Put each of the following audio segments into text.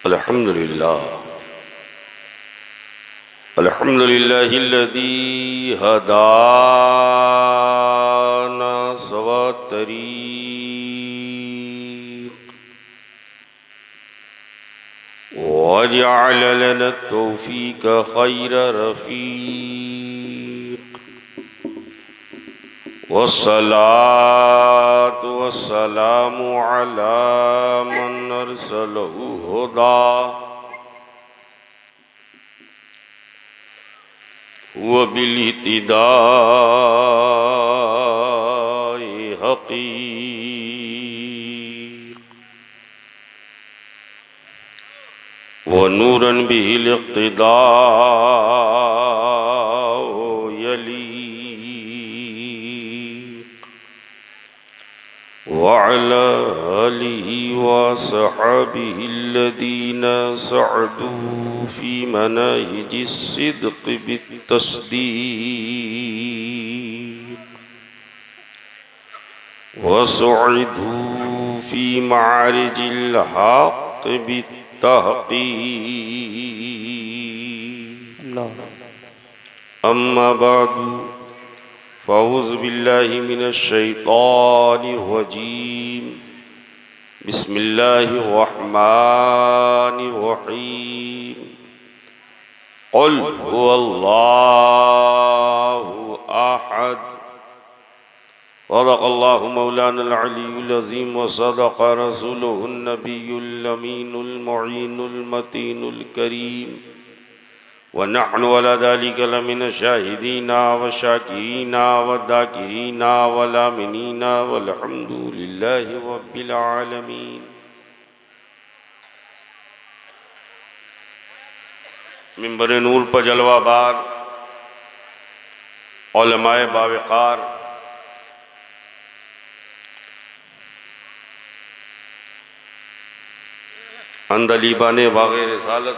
अल्हम्दुलिल्लाह अल्हम्दुलिल्लाहिल्लज़ी हदाना सवातरीक़ वजअल लना तौफ़ीक़ ख़ैर रफ़ीक़ वस्सलातु वस्सलामु अला मन अरसलहु हुदा व बिल-इत्तिदाई हक़ीक़ व नूरन बिहिल इक़्तिदाउ यलीक़ व अला आलिहि व अस्हाबिहिल्लज़ीना सअदू फ़ी मनाहिजिस्सिद्क़ बित्तस्दीक़ व सुइदू फ़ी मआरिजिल हक़्क़ बित्तहक़ीक़ अम्मा बअदु फ़अऊज़ु बिल्लाहि मिनश शैतानिर रजीम बिस्मिल्लाहिर रहमानिर रहीम क़ुल हुवल्लाहु अहद सदक़ल्लाहु मौलानल अलीयुल अज़ीम व सदक़ रसूलुहुन नबियुल अमीनुल मुईनुल मतीनुल करीम व नहनु अला ज़ालिका लमिन शाहिदीना व शाकिरीना व ज़ाकिरीना व लामिनीना वल्हम्दुलिल्लाहि रब्बिल आलमीन। मिंबर नूर पर जलवाबार उलमाए बावक़ार अंदलीबाने बाग़े रिसालत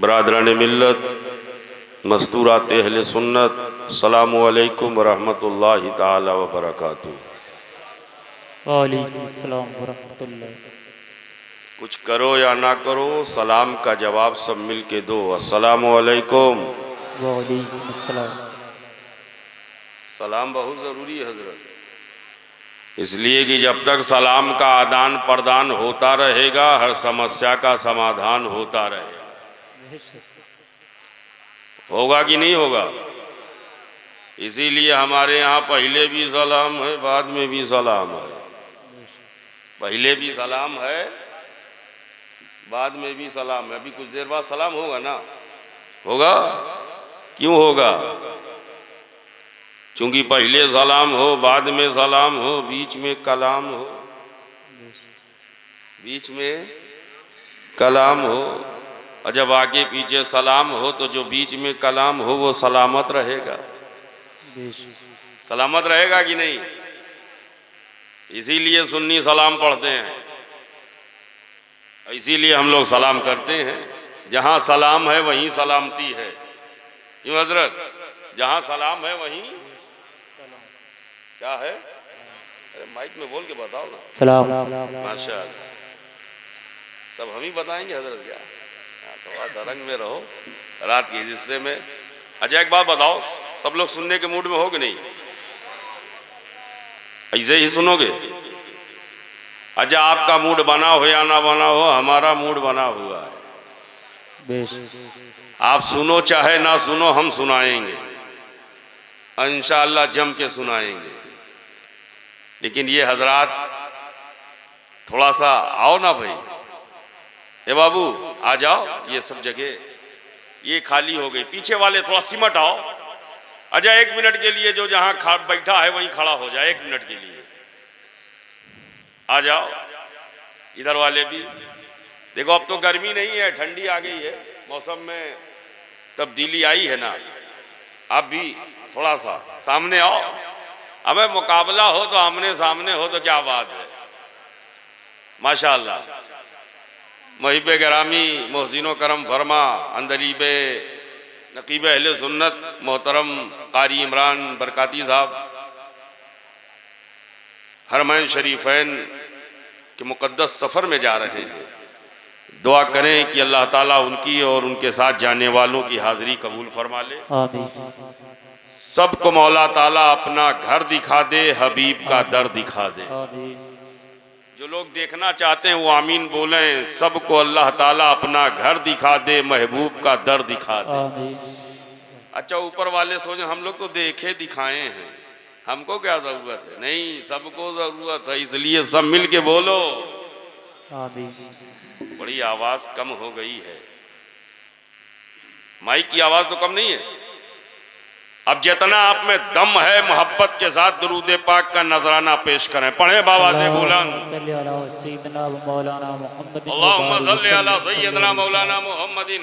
बरादरान मिल्लत मस्तूरात अहले सुन्नत अस्सलामु अलैकुम व रहमतुल्लाहि ताला व बरकातुहू। वालेकुम अस्सलाम व रहमतुल्लाह। कुछ करो या ना करो सलाम का जवाब सब मिल के दो। अस्सलामु अलैकुम। वालेकुम अस्सलाम। सलाम बहुत ज़रूरी है हजरत, इसलिए कि जब तक सलाम का आदान प्रदान होता रहेगा हर समस्या का समाधान होता रहेगा। होगा कि नहीं होगा? इसीलिए हमारे यहाँ पहले भी सलाम है बाद में भी सलाम है। पहले भी सलाम है बाद में भी सलाम है। अभी कुछ देर बाद सलाम होगा ना? होगा? क्यों होगा? क्योंकि पहले सलाम हो बाद में सलाम हो बीच में कलाम हो, बीच में कलाम हो, और जब आगे पीछे सलाम हो तो जो बीच में कलाम हो वो सलामत रहेगा। सलामत रहेगा कि नहीं? इसीलिए सुन्नी सलाम पढ़ते हैं, इसीलिए हम लोग सलाम करते हैं। जहाँ सलाम है वहीं सलामती है। क्यों हजरत? जहाँ सलाम है वहीं क्या है? अरे माइक में बोल के बताओ ना। सलाम। माशाअल्लाह, सब हम ही बताएंगे हजरत क्या? थोड़ा तरंग में रहो रात के हिस्से में। अच्छा एक बात बताओ, सब लोग सुनने के मूड में हो कि नहीं? ऐसे ही सुनोगे? अच्छा आपका मूड बना हो या ना बना हो, हमारा मूड बना हुआ है। आप सुनो चाहे ना सुनो हम सुनाएंगे, इंशाअल्लाह जम के सुनाएंगे। लेकिन ये हजरात थोड़ा सा आओ ना भाई, ए बाबू आ जाओ, ये सब जगह ये खाली हो गई, पीछे वाले थोड़ा सिमट आओ। अच्छा 1 मिनट के लिए जो जहां बैठा है वहीं खड़ा हो जाए 1 मिनट के लिए। आ जाओ इधर वाले भी। देखो अब तो गर्मी नहीं है, ठंडी आ गई है, मौसम में तब्दीली आई है ना। आप भी थोड़ा सा सामने आओ। अबे मुकाबला हो तो आमने सामने हो तो क्या बात है। माशाअल्लाह। मुहिब्बे गिरामी मोहसिनो करम फरमा अंदलीबे नकीब अहले सुन्नत मोहतरम कारी इमरान बरकाती साहब हरमैन शरीफैन कि मुक़द्दस सफ़र में जा रहे हैं। दुआ करें कि अल्लाह ताला उनकी और उनके साथ जाने वालों की हाज़िरी कबूल फरमा ले। आमीन सबको मौला ताला अपना घर दिखा दे, हबीब का दर दिखा दे। आमीन जो लोग देखना चाहते हैं वो आमीन बोलें। सबको अल्लाह ताला अपना घर दिखा दे, महबूब का दर दिखा दे। आमीन। अच्छा, ऊपर वाले सोचे हम लोग तो देखे दिखाए हैं, हमको क्या जरूरत है? नहीं, सबको जरूरत है, इसलिए सब मिल के बोलो। आमीन। बड़ी आवाज कम हो गई है, माइक की आवाज तो कम नहीं है। अब जितना आप में दम है मोहब्बत के साथ दुरूद पाक का नजराना पेश करें। पढ़े बाबा से बुलंद अल्लाहुम्मा सल्ली अला सय्यदना मौलाना मुहम्मदिन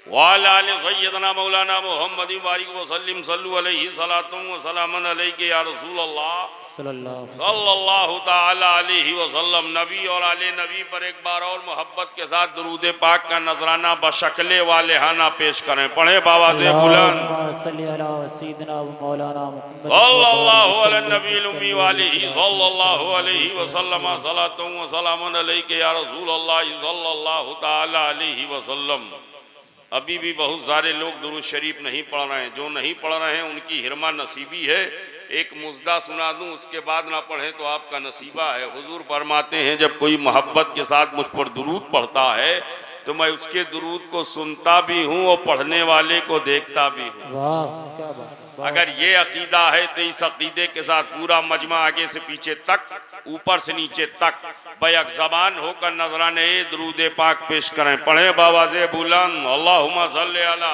व अला आलि सय्यदना मौलाना मुहम्मदिन बारिक व सल्लिम सल्लु अलैहि सलातुम व सलामन अलैहि या रसूल अल्लाह सल्लल्लाहु ताला अलैहि वसल्लम। नबी और आले नबी पर एक बार और मोहब्बत के साथ दुरूद पाक का नजराना बशक्ले वाले हाना पेश करें। पढ़े बाबा से बुलंद सल्लल्लाहु अला नबील उम्मी वालिही सल्लल्लाहु अलैहि वसल्लम सलातुम व सलामुन अलैहि या रसूल अल्लाह सल्लल्लाहु ताला अलैहि वसल्लम। अभी भी बहुत सारे लोग दुरूद शरीफ नहीं पढ़ रहे हैं। जो नहीं पढ़ रहे हैं उनकी हिरमा नसीबी है। एक मुजदा सुना दूं, उसके बाद ना पढ़ें तो आपका नसीबा है। हुजूर फरमाते हैं जब कोई मोहब्बत के साथ मुझ पर दुरूद पढ़ता है तो मैं उसके दुरूद को सुनता भी हूँ और पढ़ने वाले को देखता भी हूँ। वाह क्या बात। अगर ये अकीदा है तो इस अकीदे के साथ पूरा मजमा आगे से पीछे तक, ऊपर से नीचे तक बैक ज़बान होकर नजराने दुरूद पाक पेश करें। पढ़े बाबा से बुलंद अल्लाहुम्मा सल्ली अला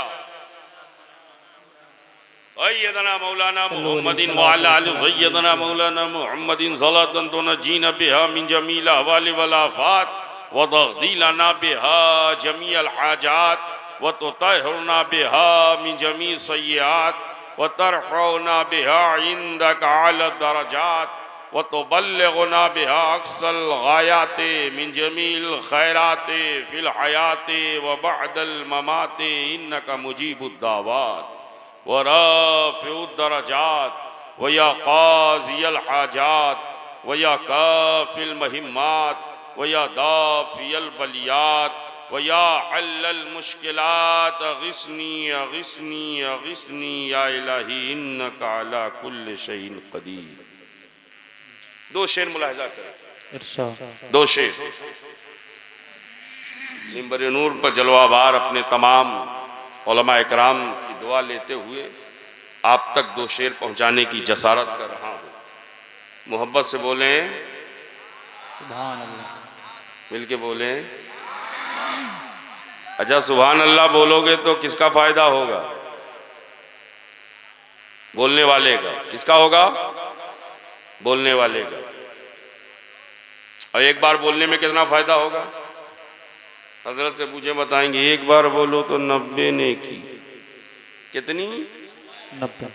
सय्यदना मौलाना मुहम्मदिन व अला आलि सय्यदना मौलाना मुहम्मदिन सलातन तुनजीना बिहा मिन जमील अहवाल वल आफात व तग़दीलना बिहा जमीअल हाजात व तुतहिरना बिहा मिन जमी सय्यात व तरफ़उना बिहा इंदक आला दरजात व तुबल्लिगुना बिहा अक़सल गायात मिन जमील खैरात फिल हयात व बअदल ममात इन्नका मुजीबुद दावात व राफ़िउद दरजात व या क़ाज़ियल हाजात व या काफ़िल महिम्मात व या दाफ़ियल बलियात व या हल्लल मुश्किलात अग़िस्नी अग़िस्नी अग़िस्नी या इलाही इन्नका अला कुल्लि शैइन क़दीर। दो शेर मुलाहिज़ा करें, इरशाद। दो शेर। मिंबर नूर पर जलवाबार अपने तमाम उलमा इकराम की दुआ लेते हुए आप तक दो शेर पहुंचाने की जसारत कर रहा हूँ। मोहब्बत से बोलें, सुभान अल्लाह। मिल के बोलें। अच्छा, सुभान अल्लाह बोलोगे तो किसका फायदा होगा? बोलने वाले का। किसका होगा? बोलने वाले का। और एक बार बोलने में कितना फायदा होगा? हजरत से पूछे बताएंगे, एक बार बोलो तो 90 नेकी। कितनी? 90।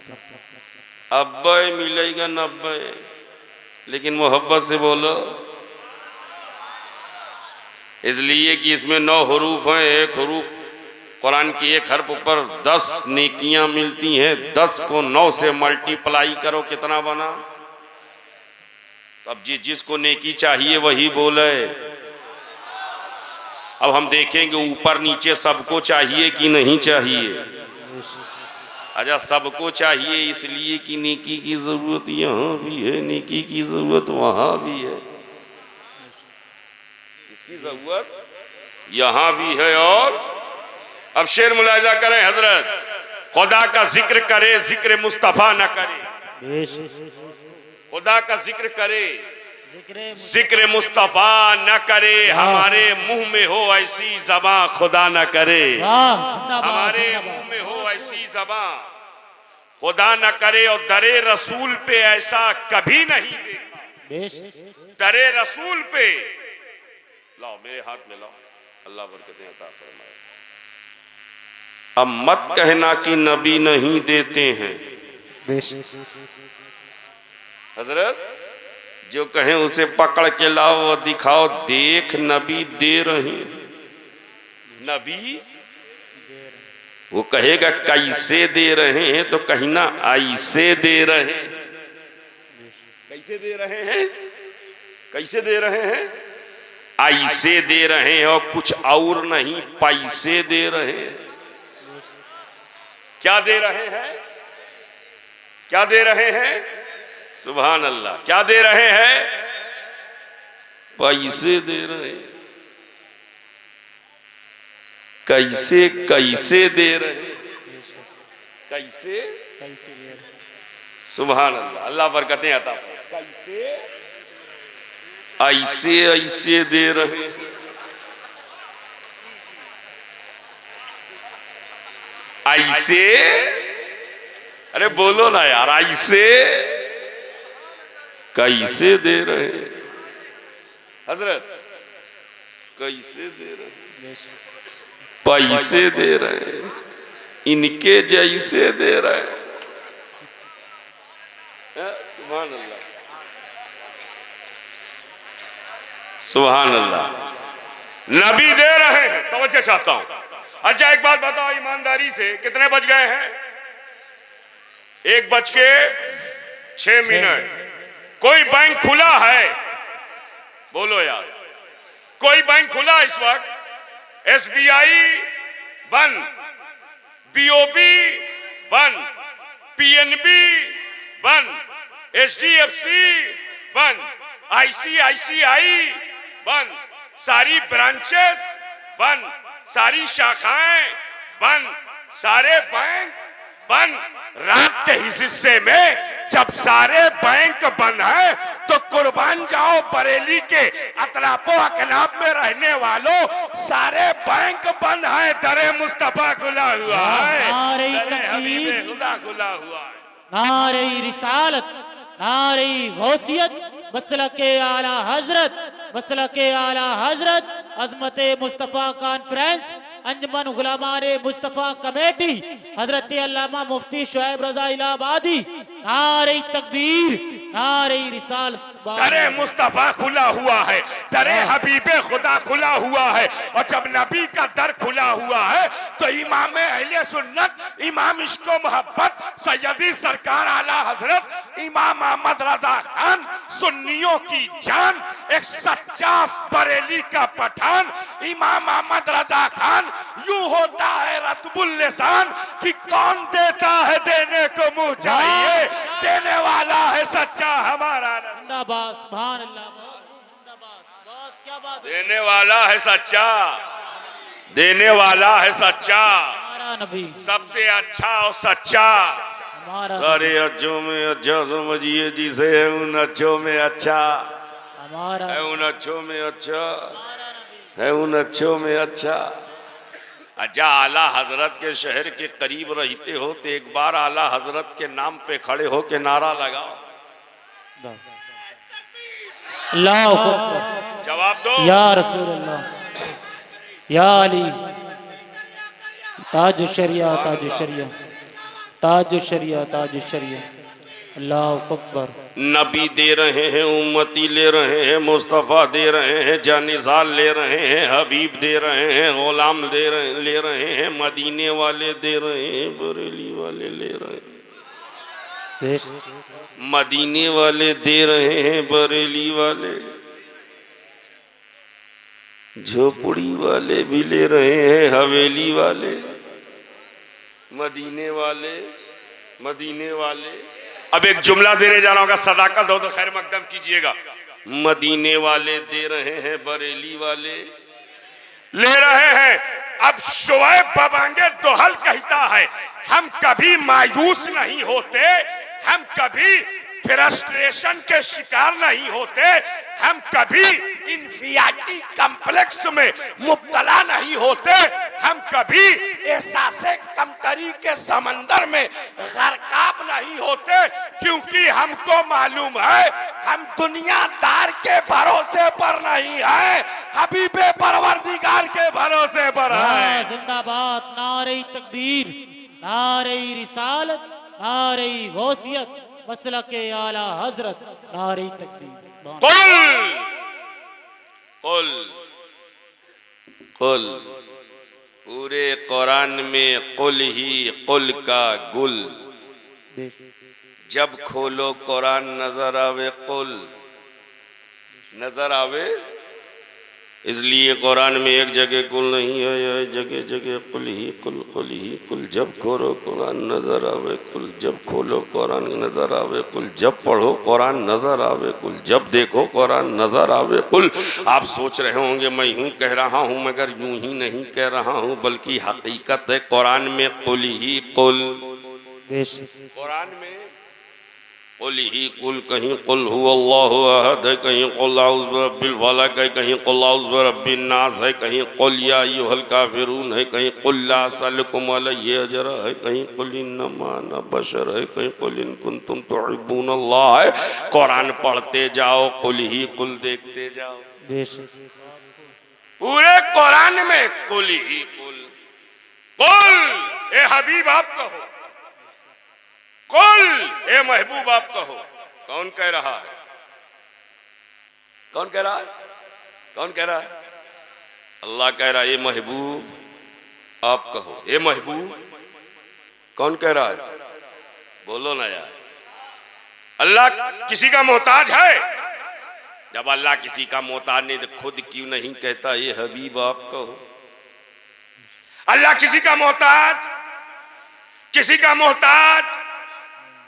अब्बे मिलेगा 90। लेकिन मोहब्बत से बोलो, इसलिए कि इसमें 9 हरूफ हैं। एक हरूफ कुरान की एक हर्फ पर 10 नेकियां मिलती हैं। 10 को 9 से मल्टीप्लाई करो, कितना बना? अब जिसको नेकी चाहिए वही बोले। अब हम देखेंगे ऊपर नीचे सबको चाहिए कि नहीं चाहिए। अच्छा, सबको चाहिए इसलिए कि नेकी की जरूरत यहाँ भी है, नेकी की जरूरत वहां भी है, इसकी जरूरत यहाँ भी है। और अब शेर मुलाहिजा करें हजरत, खुदा का जिक्र करे जिक्र मुस्तफा न करे। खुदा का जिक्र करे जिक्र मुस्तफा न करे। हमारे मुंह में हो ऐसी ज़बां खुदा न करे। हमारे मुंह में हो ऐसी ज़बां खुदा न करे। और दरे रसूल पे ऐसा कभी नहीं देखा। दरे रसूल पे लाओ, मेरे हाथ में लाओ, अल्लाह बरकतें अता फरमाए। अब मत कहना कि नबी नहीं देते हैं। हजरत जो कहें उसे पकड़ के लाओ और दिखाओ, देख नबी दे रहे हैं। नबी वो कहेगा कैसे दे रहे हैं, तो कहीं ना ऐसे दे रहे हैं। कैसे दे रहे हैं? कैसे दे रहे हैं? ऐसे दे रहे हैं और कुछ और नहीं, पैसे दे रहे हैं। क्या दे रहे हैं? क्या दे रहे हैं? सुभान अल्लाह, क्या दे रहे हैं? पैसे दे रहे हैं। कैसे कैसे दे रहे हैं? कैसे? सुभान अल्लाह, अल्लाह बरकतें अता फरमाए। कैसे? ऐसे ऐसे दे रहे हैं। ऐसे, अरे बोलो ना यार, ऐसे कैसे दे रहे हैं? हजरत कैसे दे रहे हैं? पैसे दे रहे हैं, इनके जैसे दे रहे हैं। सुभान अल्लाह, सुभान अल्लाह। नबी दे रहे हैं। तवज्जो चाहता हूं। अच्छा एक बात बताओ ईमानदारी से, कितने बज गए हैं? 1:06। कोई बैंक खुला है? बोलो यार, कोई बैंक खुला इस वक्त? SBI बंद, BOB बंद, PNB बंद, HDFC बंद, ICICI बंद, सारी ब्रांचेस बंद, सारी शाखाएं बंद, सारे बैंक बंद। रात के हिस्से में जब सारे बैंक बंद है तो कुर्बान जाओ बरेली के अतराफो अकनाब में रहने वालों, सारे बैंक बंद है, दरे मुस्तफा खुला हुआ है, दरे हबीबे खुदा खुला हुआ है। नारे रिसालत, नारे गौसियत, मसलके आला हजरत, मसलके आला हजरत, अजमत मुस्तफा कॉन्फ्रेंस, अंजमन गुलामाने मुस्तफा कमेटी, हजरत अल्लामा मुफ्ती शुएब रजा इलाहाबादी। नारे तकबीर, नारे रिसालत। दरे मुस्तफा खुला हुआ है, दरे हबीबे खुदा खुला हुआ है। और जब नबी का दर खुला हुआ है तो इमाम अहले सुन्नत, इमाम इश्को मोहब्बत, सैयदी सरकार आला हजरत इमाम अहमद रजा खान, सुन्नियों की जान, एक सच्चा बरेली का पठान इमाम अहमद रजा खान, यूं होता है रतबुल लिसान कि कौन देता है देने को मुंह चाहिए, देने वाला है सच्चा हमारा। जिंदाबाद, सुभान अल्लाह, जिंदाबाद, बहुत क्या बात है। देने वाला है सच्चा, देने वाला है सच्चा, हमारा नबी सबसे अच्छा और सच्चा। हमारा सारे अच्छों में अच्छा समझिए जिसे है उन अच्छों में अच्छा, हमारा है उन अच्छों में अच्छा, है उन अच्छों में अच्छा। अच्छा आला हजरत के शहर के करीब रहते हो तो एक बार आला हजरत के नाम पे खड़े हो के नारा लगाओ। अल्लाह अकबर, जवाब दो। या रसूल अल्लाह, या अली, ताज शरिया, ताज शरिया, ताज शरिया, ताज शरिया। अल्लाह अकबर। नबी दे रहे हैं, उम्मती ले रहे हैं, मुस्तफ़ा दे रहे हैं, जानिज़ाल ले रहे हैं, हबीब दे रहे हैं, गुलाम ले रहे हैं, मदीने वाले दे रहे हैं, बरेली वाले ले रहे हैं, मदीने वाले दे रहे हैं, बरेली वाले, झोपड़ी वाले भी ले रहे हैं, हवेली वाले, मदीने वाले, मदीने वाले। अब एक जुमला देने जा रहा हूँ, सदाकत हो तो खैर मकदम कीजिएगा। मदीने वाले दे रहे हैं, बरेली वाले ले रहे हैं। अब शुएब बबांगे दोहल कहता है, हम कभी मायूस नहीं होते, हम कभी फ्रस्ट्रेशन के शिकार नहीं होते, हम कभी इन्फियाटी कम्प्लेक्स में मुब्तला नहीं होते, हम कभी एहसासे कमतरी के समंदर में गर्काब नहीं होते, क्योंकि हमको मालूम है हम दुनियादार के भरोसे पर नहीं है, हबीबे परवरदिगार के भरोसे पर है। जिंदाबाद, नारे तकबीर, नारे रिसालत, नारे गौसियत, मसलके आला हजरत, नारे तकबीर। कुल कुल कुल, पूरे कुरान में कुल ही कुल का गुल, जब खोलो कुरान नजर आवे कुल, नजर आवे, इसलिए कुरान में एक जगह कुल नहीं है, जगह जगह कुल ही कुल। जब खोलो कुरान नजर आवे कुल, जब खोलो कुरान नजर आवे कुल, जब पढ़ो कुरान नजर आवे कुल, जब देखो कुरान नजर आवे कुल। आप सोच रहे होंगे मैं यूं कह रहा हूं, मगर यूं ही नहीं कह रहा हूं, बल्कि हकीकत है कुरान में कुल ही कुल। कुरान में कुल ही कुल, कहीं कुल हुवल्लाहु अहद है, कहीं कुल औज़ु बिरब्बिल फलक है, कहीं कुल औज़ु बिरब्बिन नास है, कहीं कुल या अय्युहल काफिरून है, कहीं कुल ला असअलुकुम अलैहि अजरा है, कहीं कुल इन्नमा अना बशर है, कहीं कुल इन कुंतुम तुहिब्बूनल्लाह है। कुरान पढ़ते जाओ, कुल ही कुल देखते जाओ। पूरे कुरान में कुल ही कुल। कुल ए हबीब आप कहो, कुल ए महबूब आप कहो। कौन कह रहा है? कौन कह रहा है? कौन कह रहा है? अल्लाह कह रहा है ये महबूब आप कहो। ये महबूब कौन कह रहा है? बोलो ना यार। अल्लाह किसी का मोहताज है? जब अल्लाह किसी का मोहताज नहीं तो खुद क्यों नहीं कहता ये हबीब आप कहो? अल्लाह किसी का मोहताज, किसी का मोहताज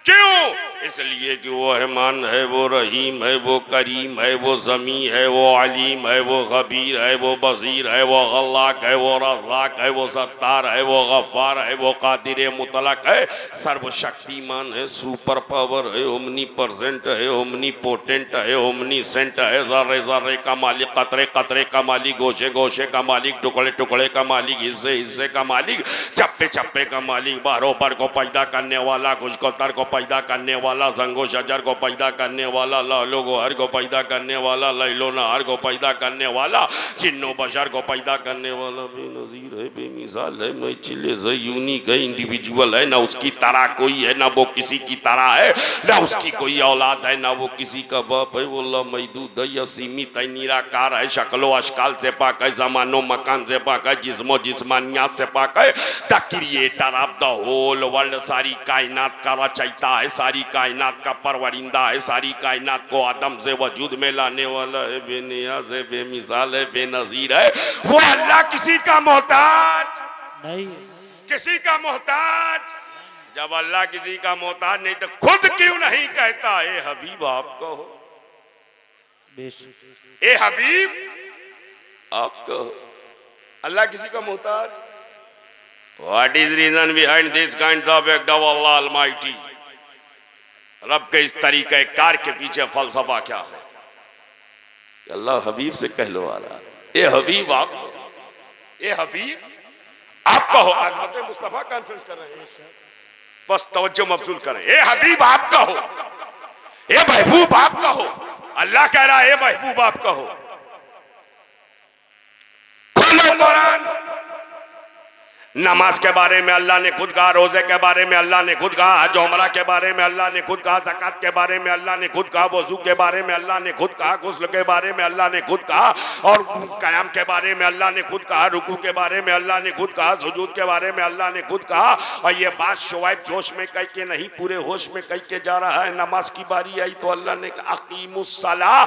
क्यों? इसलिए कि वो रहमान है, वो रहीम है, वो करीम है, वो ज़मी है, वो अलीम है, वो खबीर है, वो बसीर है, वो गल्लाक है, वो रज़ाक है, वो सत्तार है, वो गफ्फार है, वो कादिर मुतलक है, सर्वशक्तिमान है, सुपर पावर है, ओमनी परसेंट है, ओमनी पोटेंट है, ओमनी सेंट है, ज़र्रे ज़र्रे का मालिक, कतरे कतरे का मालिक, गोशे गोशे का मालिक, टुकड़े टुकड़े का मालिक, हिस्से हिस्से का मालिक, चप्पे चप्पे का मालिक, बारों पर को पैदा करने वाला, कुछ को तर को पैदा करने वाला, जंगो शजर को पैदा करने वाला, लहलो गोहर को पैदा करने वाला, लैलो नहर को पैदा करने वाला, जिन्नो बशर को पैदा करने वाला, बेनजीर है, बेमिसाल है, मैचिले है, यूनिक है, इंडिविजुअल है, ना उसकी तरह कोई है, ना वो किसी की तरह है, ना उसकी कोई औलाद है, ना वो किसी का बाप है। वो महदूद है या सीमित है, निराकार है, शक्लो अशकाल से पाक है, जमानो मकान से पाक है, जिस्मो जिस्मानियात से पाक है, the creator of the whole world, सारी कायनात का रचयिता है, सारी कायनात का परवरिंदा है, सारी कायनात को आदम से वजूद में लाने वाला है, बेनियाज है, बेमिसाल है, बेनजीर है। वो अल्लाह किसी का मोहताज नहीं, किसी का मोहताज। जब अल्लाह किसी का मोहताज नहीं तो खुद क्यों नहीं कहता ए हबीब आप कहो? ए हबीब आप कहो। अल्लाह किसी का मोहताज। What is reason behind this kind of act of Allah Almighty? रब के इस तरीके कार के पीछे फलसफा क्या है? अल्लाह हबीब से कहलवा रहा है ए हबीब आप, ए हबीब आप कहो। आज मुस्तफा कॉन्फ्रेंस कर रहे हैं, बस तवज्जो मबसूल करें। ए हबीब आप कहो, ए महबूब आप कहो। अल्लाह कह रहा है ए महबूब आप कहो। खोलो कुरान। नमाज के बारे में अल्लाह ने खुद कहा, रोजे के बारे में अल्लाह ने खुद कहा, हज उमरा के बारे में अल्लाह ने खुद कहा, ज़कात के बारे में अल्लाह ने खुद कहा, वज़ू के बारे में अल्लाह ने खुद कहा, गुस्ल के बारे में अल्लाह ने खुद कहा, और क़याम के बारे में अल्लाह ने खुद कहा, रुकू के बारे में अल्लाह ने खुद कहा, सुजूद के बारे में अल्लाह ने खुद कहा। और ये बात शुआइब जोश में कह के नहीं, पूरे होश में कह के जा रहा है। नमाज की बारी आई तो अल्लाह ने कहा अक़ीमुस्सलाह,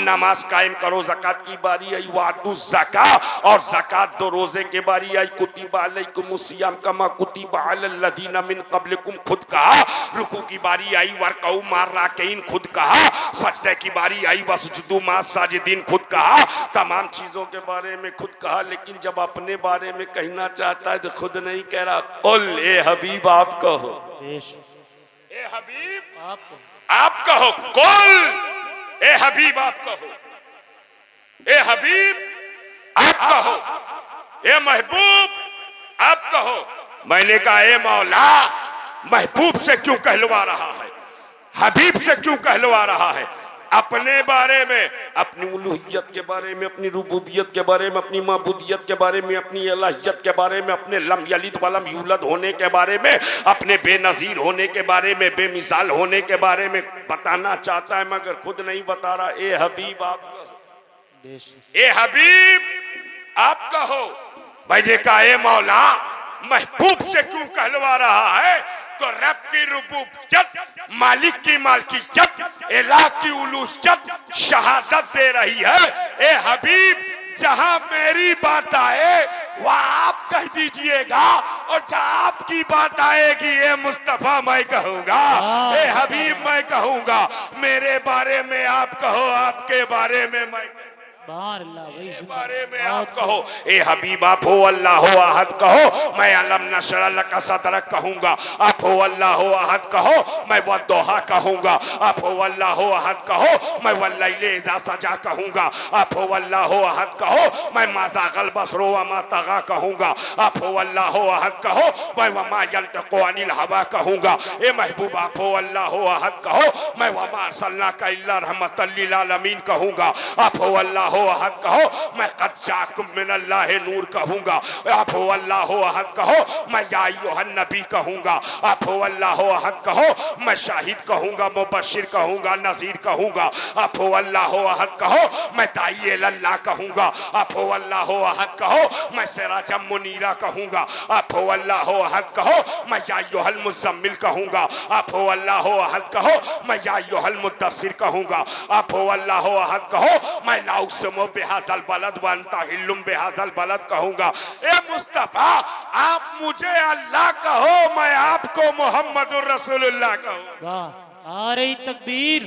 नमाज कायम करो। ज़कात की बारी आई वातुज़ ज़का, और ज़कात दो। रोजे के बारी आई कुतिबा अलैकुम मुसियाम कमा कुतिबा अलल लदीना मिन क़ब्लिकुम, खुद कहा। रुकू की बारी आई वरकऊ मार राकीन, खुद कहा। सजदे की बारी आई वसजुदू मा साजिदीन, खुद कहा। तमाम चीजों के बारे में खुद कहा, लेकिन जब अपने बारे में कहना चाहता है तो खुद नहीं कह रहा। कुल ए हबीब आप कहो, ए हबीब आप कहो। कुल ए हबीब आप कहो, ए हबीब आप कहो, ए महबूब आप कहो। मैंने कहा ए मौला, महबूब से क्यों कहलवा रहा है, हबीब से क्यों कहलवा रहा है? अपने बारे में, अपनी उलूहियत के बारे में, अपनी रुबूबियत के बारे में, अपनी माबूदियत के बारे में, अपनी इलाहियत के बारे में, अपने लम यलिद वलम यूलद होने के बारे में, अपने बेनजीर होने के बारे में, बेमिसाल होने के बारे में बताना चाहता है, मगर खुद नहीं बता रहा। ए हबीब आप कहो, ए हबीब आप कहो। मैंने कहा ए मौला, महबूब से क्यों कहलवा रहा है? तो रब की रुबूबियत, मालिक की मालकियत, इलाह की उलूहियत शहादत दे रही है। ए हबीब, जहां मेरी बात आए वहां आप कह दीजिएगा, और जहां आपकी बात आएगी ए मुस्तफा मैं कहूंगा, ए हबीब मैं कहूंगा। मेरे बारे में आप कहो, आपके बारे में मैं, बारे में आप कहो। ए हबीब आप हो अल्लाह हो अहद कहो, मैं अलम नशरह लका सदरक कहूंगा। आप हो अल्लाह हो अहद कहो, मैं वद्दुहा कहूंगा। आप हो अल्लाह हो अहद कहो, मैं वल्लैलि इज़ा सजा कहूंगा। आप हो अल्लाह हो अहद कहो, मैं मा ज़ागल बसरु व मा तग़ा कहूंगा। आप हो अल्लाह हो अहद कहो, मैं वमा यंतिक़ु अनिल हवा कहूंगा। ए महबूब आप हो अल्लाह हो अहद कहो, मैं वमा अरसलनाका इल्ला रहमतल लिल आलमीन कहूंगा। आप हो अल्लाह हो अहद कहो, मैं क़द जाअकुम मिनल्लाहि नूर कहूंगा। आप हो अल्लाह हो अहद कहो, मैं या अय्युहन नबी कहूंगा। आप हो अल्लाह हो अहद कहो, मैं शाहिद कहूंगा, मुबश्शिर कहूंगा, नज़ीर कहूंगा। आप हो अल्लाह हो अहद कहो, मैं दाई इलल्लाह कहूंगा। आप हो अल्लाह हो अहद कहो, मैं सिराजम मुनीरा कहूंगा। आप हो अल्लाह हो अहद कहो, मैं या अय्युहल मुज़म्मिल कहूंगा। आप हो अल्लाह हो अहद कहो, मैं या अय्युहल मुद्दस्सिर कहूंगा। आप हो अल्लाह हो अहद कहो, मैं ला उक़्सिमु बिहाज़ल बलद व अंता हिल्लुम बिहाज़ल बलद कहूंगा। ए मुस्तफा आप मुझे अल्लाह कहो, मैं आपको मोहम्मदुर रसूलुल्लाह कहूं। वाह, नारे तकबीर,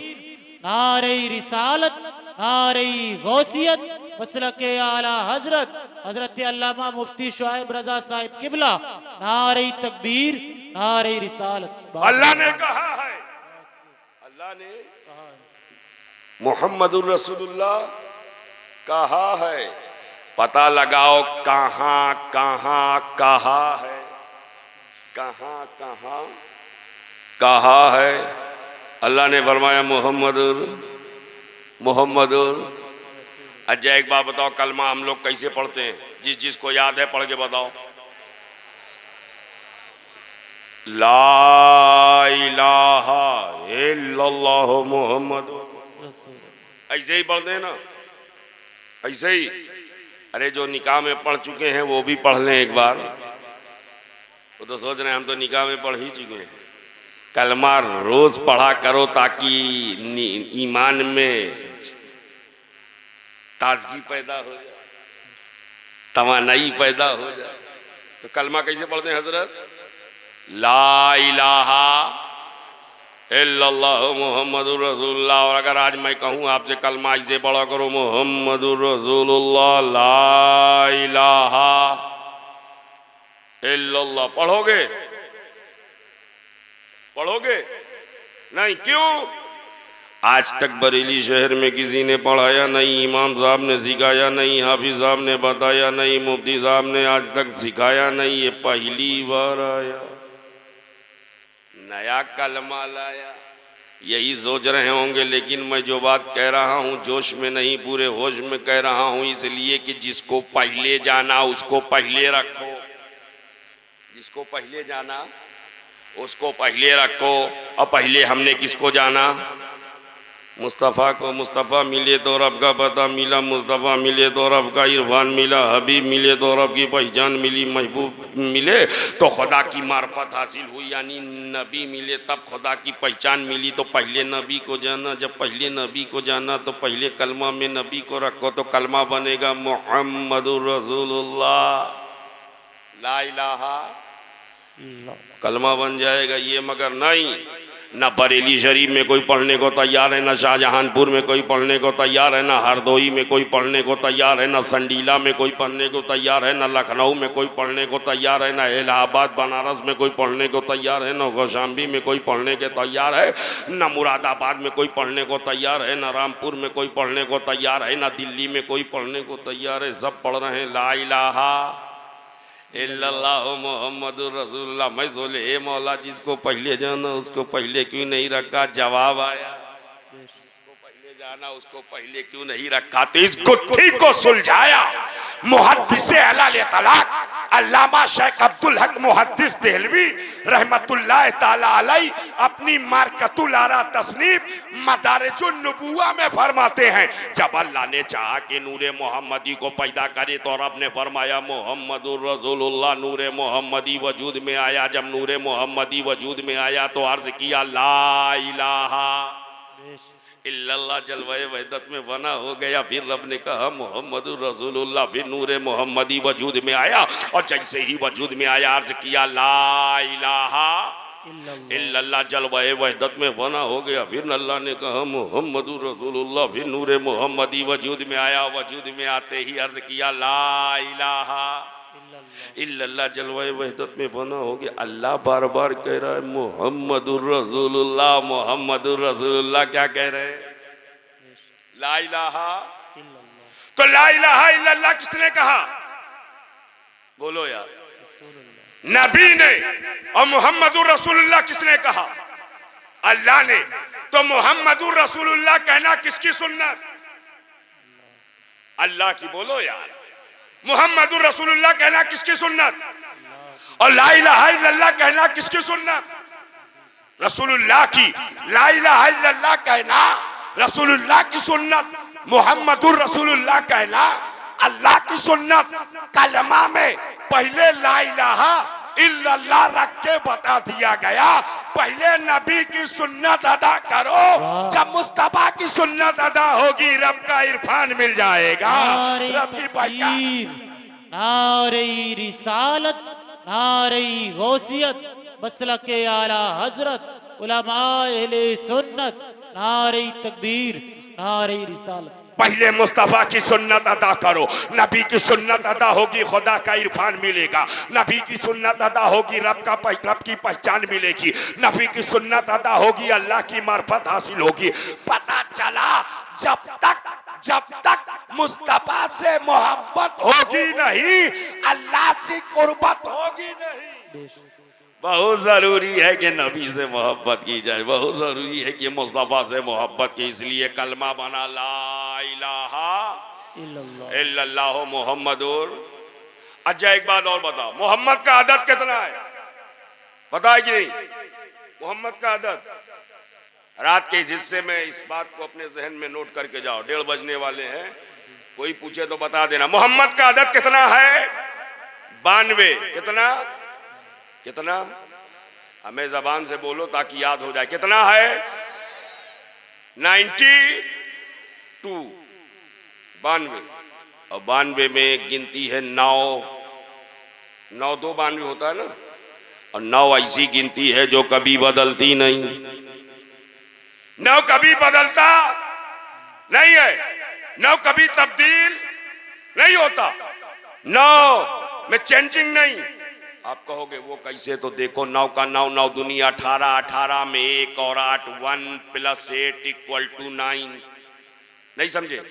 नारे रिसालत, नारे गौसियत, मसलके आला हजरत हजरत अल्लामा मुफ्ती शुआइब रजा साहिब किबला। नारे तकबीर, नारे रिसालत। अल्लाह ने कहा है, अल्लाह ने मोहम्मदुर रसूलुल्लाह कहा है। पता लगाओ कहां कहां कहा है, कहां कहां कहा है। अल्लाह ने फरमाया मोहम्मदुर मोहम्मदुर। अच्छा एक बात बताओ, कलमा हम लोग कैसे पढ़ते हैं? जिसको याद है पढ़ के बताओ। ला इलाहा इल्लल्लाह मुहम्मद, ऐसे ही पढ़ते हैं ना, ऐसे ही। अरे जो निकाह में पढ़ चुके हैं वो भी पढ़ लें एक बार। वो तो सोच रहे हैं हम तो निकाह में पढ़ ही चुके हैं। कलमा रोज पढ़ा करो ताकि ईमान में ताजगी पैदा हो जाए, तवानाई पैदा हो जाए। तो कलमा कैसे पढ़ते हैं हजरत? ला इलाहा इल्लल्लाह मुहम्मदुर रसूलुल्लाह। और अगर आज मैं कहूँ आपसे कलमा ऐसे पढ़ा करो, मुहम्मदुर रसूलुल्लाह ला इलाहा इल्लल्लाह, पढ़ोगे? पढ़ोगे नहीं, क्यों? आज तक बरेली शहर में किसी ने पढ़ाया नहीं, इमाम साहब ने सिखाया नहीं, हाफिज साहब ने बताया नहीं, मुफ्ती साहब ने आज तक सिखाया नहीं। ये पहली बार आया, नया कलमा लाया। यही सोच रहे होंगे, लेकिन मैं जो बात कह रहा हूँ जोश में नहीं, पूरे होश में कह रहा हूँ, इसलिए कि जिसको पहले जाना उसको पहले रखो। जिसको पहले जाना उसको पहले रखो। और पहले हमने किसको जाना? मुस्तफ़ा को। मुस्तफ़ा मिले तो रब का पता मिला, मुस्तफ़ा मिले तो रब का इरफान मिला, हबीब मिले तो रब की पहचान मिली, महबूब मिले तो खुदा की मार्फत हासिल हुई, यानी नबी मिले तब खुदा की पहचान मिली। तो पहले नबी को जाना, जब पहले नबी को जाना तो पहले कलमा में नबी को रखो, तो कलमा बनेगा मुहम्मदुर रसूलुल्लाह ला इलाहा, कलमा बन जाएगा ये। मगर नहीं, ना बरेली शरीफ में कोई पढ़ने को तैयार है, ना शाहजहांपुर में कोई पढ़ने को तैयार है, ना हरदोई में कोई पढ़ने को तैयार है, ना संडीला में कोई पढ़ने को तैयार है, ना लखनऊ में कोई पढ़ने को तैयार है, ना इलाहाबाद बनारस में कोई पढ़ने को तैयार है, ना कौशाम्बी में कोई पढ़ने के तैयार है, ना मुरादाबाद में कोई पढ़ने को तैयार है, ना रामपुर में कोई पढ़ने को तैयार है, ना दिल्ली में कोई पढ़ने को तैयार है। सब पढ़ रहे हैं ला इलाहा इल्लल्लाह मुहम्मदुर रसूलुल्लाह। मैं बोले ए मौला, जिसको पहले जाना उसको पहले क्यों नहीं रखा? जवाब आया, जिसको पहले जाना उसको पहले क्यों नहीं रखा? तो इस गुत्थी को सुलझाया मुहद्दिसे अहले तलाक अल्लामा शेख अब्दुल हक मुहद्दिस देहलवी रहमतुल्लाह ताला अलैह अपनी मारकतुल आरा तसनीफ मदारिजुन नबुव्वा में फरमाते हैं, जब अल्लाह ने चाहा कि नूरे मोहम्मदी को पैदा करे तो रब ने फरमाया मोहम्मदुर रसूलुल्लाह नूरे मोहम्मदी वजूद में आया। जब नूरे मोहम्मदी वजूद में आया तो अर्ज किया ला इलाहा इल्लल्लाह, जलवाए वहदत में बना हो गया। फिर रब ने कहा मोहम्मदुर रसूलुल्लाह, फिर नूरे मोहम्मदी वजूद में आया और जैसे ही वजूद में आया अर्ज किया ला इलाहा इल्लल्लाह, जलवाए वहदत में बना हो गया। फिर अल्लाह ने कहा मोहम्मदुर रसूलुल्लाह, फिर नूरे मोहम्मदी वजूद में आया। वजूद में आते ही अर्ज किया ला इलाहा इल्लल्लाह, जलवाए वहदत में बना हो गया। अल्लाह बार बार कह रहा है मोहम्मदुर रसूलुल्लाह मोहम्मदुर रसूलुल्लाह, क्या कह रहे हैं? ला इलाहा। तो ला इलाहा इल्लल्लाह किसने कहा? बोलो यार। नबी ने। और मोहम्मदुर रसूलुल्लाह किसने कहा? अल्लाह ने। तो मोहम्मदुर रसूलुल्लाह कहना किसकी सुन्नत? अल्लाह की। बोलो यार। मोहम्मदुर रसूलुल्लाह कहना किसकी सुन्नत? और ला इलाहा इल्लल्लाह कहना किसकी सुन्नत? रसूलुल्लाह की। ला इलाहा इल्लल्लाह कहना रसूलुल्लाह की सुन्नत, मोहम्मदुर रसूलुल्लाह कहना अल्लाह की सुन्नत। कलमा में पहले ला इलाहा इल्लल्लाह रख के बता दिया गया, पहले नबी की सुन्नत अदा करो, जब मुस्तफा की सुन्नत अदा होगी रब का इरफान मिल जाएगा, रब की पहचान। नारे रिसालत, नारे गौसियत, मसलके आला हजरत, उलमाए अहले सुन्नत, नारे तकबीर, नारे रिसालत। पहले मुस्तफा की सुन्नत अदा करो, नबी की सुन्नत अदा होगी खुदा का इरफान मिलेगा, नबी की सुन्नत अदा होगी रब की पहचान मिलेगी, नबी की सुन्नत अदा होगी अल्लाह की मार्फत हासिल होगी। पता चला जब तक मुस्तफा से मोहब्बत होगी नहीं अल्लाह से कुर्बत होगी नहीं। बहुत जरूरी है कि नबी से मोहब्बत की जाए, बहुत जरूरी है कि मुस्तफा से मोहब्बत की। इसलिए कलमा बना ला इलाहा इल्लल्लाह मोहम्मदुर। अच्छा एक बात और बताओ, मोहम्मद का अदद कितना है पता है कि नहीं? मोहम्मद का अदद रात के इस हिस्से में इस बात को अपने जहन में नोट करके जाओ, 1:30 बजने वाले हैं, कोई पूछे तो बता देना। मोहम्मद का अदद कितना है? 92। कितना? हमें जबान से बोलो ताकि याद हो जाए। कितना है? 92। 92। और 92 में गिनती है 9। 9 2 92 होता है ना। और 9 ऐसी गिनती है जो कभी बदलती नहीं। 9 कभी बदलता नहीं है, 9 कभी तब्दील नहीं होता, 9 में चेंजिंग नहीं। आप कहोगे वो कैसे? तो देखो 9 का 9 9 दूनी 18, 18 में 1 और 8, 1 + 8 = 9। नहीं समझे?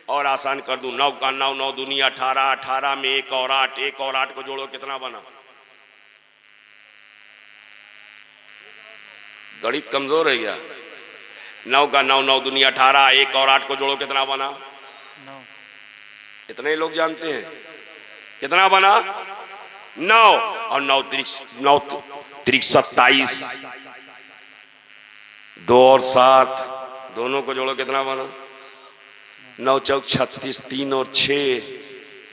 और आसान कर दूं, 9 का 9 9 दूनी 18, 18 में 1 और 8, 1 और 8 को जोड़ो कितना बना? गणित कमजोर है क्या? 9 का 9 9 दूनी 18, 1 और 8 को जोड़ो कितना बना? 9। इतने ही लोग जानते हैं कितना बना? 9 और 9 त्रिक 27, 2 और 7 दोनों को जोड़ो कितना बना? 9 चौक 36, 3 और 6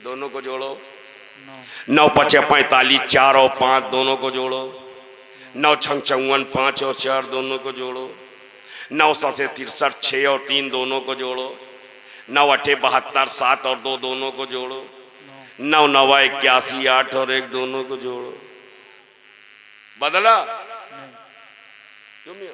दोनों को जोड़ो 9 5 45, 4 और 5 दोनों को जोड़ो 9 6 54, 5 और 4 दोनों को जोड़ो 9 7 63, 6 और 3 दोनों को जोड़ो 9 8 72, 7 और 2 दोनों को जोड़ो 9 9 81, 8 और 1 दोनों को जोड़ो। बदला? क्यों नहीं?